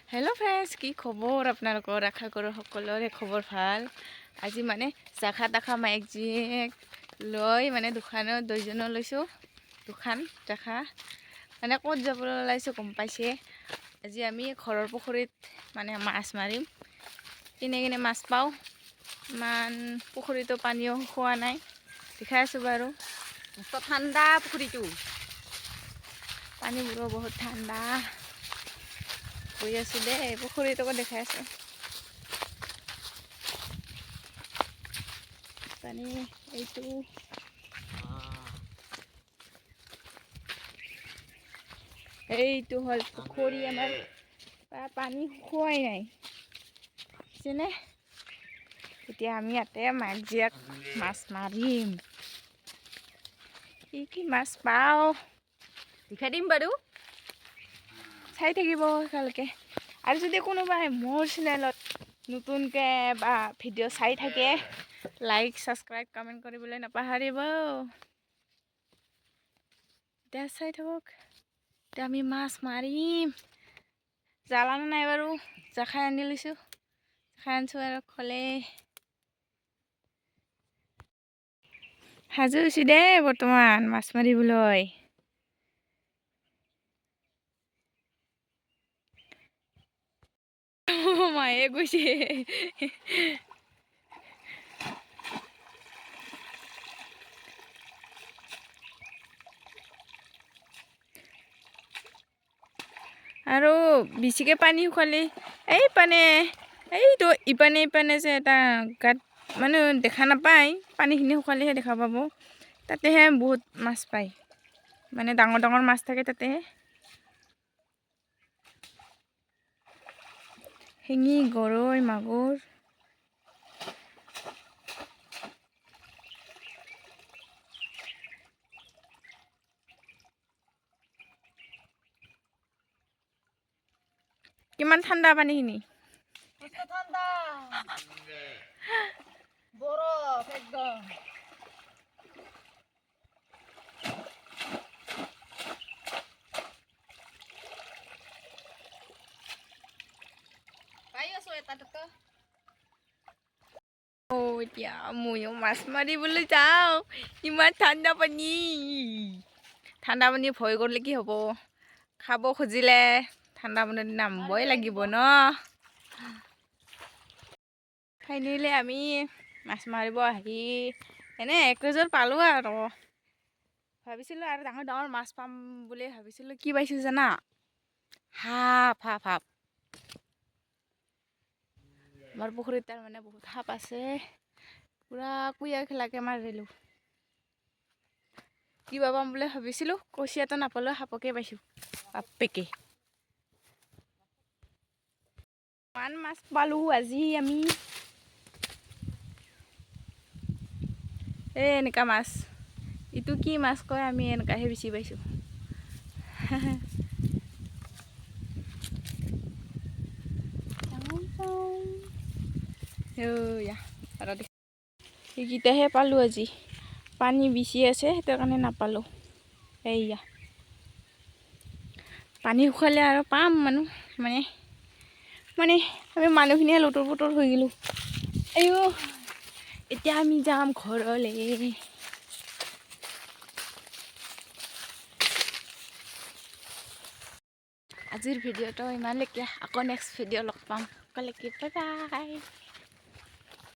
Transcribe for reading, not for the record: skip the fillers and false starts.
Hello' friends, কি খবৰ আপোনালোকৰ? আশা কৰোঁ সকলোৰে খবৰ ভাল। আজি মানে জাখা তাখা মাইক জীয়েক লৈ মানে দোকানত দুইজনো লৈছোঁ। দোকান জাখা মানে ক'ত যাবলৈ ওলাইছোঁ গম পাইছে। আজি আমি ঘৰৰ পুখুৰীত মানে মাছ মাৰিম। কিনে কিনে মাছ পাওঁ, ইমান পুখুৰীতো পানীও খোৱা নাই, দেখাই আছোঁ বাৰু। ঠাণ্ডা পুখুৰীটো, পানীবোৰো বহুত ঠাণ্ডা। গৈ আছোঁ দেই, পুখুৰীটোকো দেখাই আছোঁ। পানী এইটো হ'ল পুখুৰী। আমাৰ পানী খোৱাই নাই বুজিছেনে। এতিয়া আমি ইয়াতে মাইক জীয়েক মাছ মাৰিম। কি মাছ পাওঁ দেখাই দিম বাৰু, চাই থাকিব ভালকে। আৰু যদি কোনোবাই মোৰ চেনেলত নতুনকৈ বা ভিডিঅ' চাই থাকে, লাইক ছাবস্ক্ৰাইব কমেণ্ট কৰিবলৈ নাপাহৰিব। এতিয়া চাই থাকক, এতিয়া আমি মাছ মাৰিম। জ্বালানো নাই বাৰু, জাখাই আনি লৈছোঁ, জাখাই আনিছোঁ আৰু খলে সাজু হৈছোঁ দেই বৰ্তমান মাছ মাৰিবলৈ। মায়ে গৈছে। আৰু বেছিকৈ পানী শুকালে এইটো ইপানে যে এটা গাঁত মানে দেখা নাপায়, পানীখিনি শুকালেহে দেখা পাব। তাতেহে বহুত মাছ পায়, মানে ডাঙৰ ডাঙৰ মাছ থাকে তাতেহে। শিঙি, গৰৈ, মাগুৰ। কিমান ঠাণ্ডা পানীখিনি, ঠাণ্ডা বৰফ একদম। পাই আছো এটা দুটা। এতিয়া ময়ো মাছ মাৰিবলৈ যাওঁ। ইমান ঠাণ্ডা পানী, ঠাণ্ডা পানী ভয় কৰিলে কি হ'ব। খাব খুজিলে ঠাণ্ডা পানীত নামিবই লাগিব ন। ফাইনেলি আমি মাছ মাৰিব আহি এনে 1 কেজিত পালোঁ আৰু। ভাবিছিলোঁ আৰু ডাঙৰ ডাঙৰ মাছ পাম বুলি ভাবিছিলোঁ, কি পাইছোঁ জানা? সাপ। আমাৰ পুখুৰীত তাৰ মানে বহুত সাপ আছে, পূৰা কুইয়া খেলাকৈ মাৰিলোঁ। কিবা পাম বুলি ভাবিছিলোঁ, কুচিয়াটো নাপালোঁ, সাপকে পাইছোঁ বাপ্পেকে। ইমান মাছ পালোঁ আজি আমি। এনেকা মাছ, ইটো কি মাছ কয়, আমি এনেকাহে বেছি পাইছোঁ। এইকেইটাহে পালোঁ আজি, পানী বেছি আছে সেইটো কাৰণে নাপালোঁ। এইয়া পানী শুকালে আৰু পাম মানে আমি মানুহখিনিয়ে লুতুৰ পুতুৰ হৈ গ'লোঁ। এতিয়া আমি যাম ঘৰলৈ। আজিৰ ভিডিঅ'টো ইমানলৈকে, আকৌ নেক্সট ভিডিঅ' লগ পাম। Bye bye.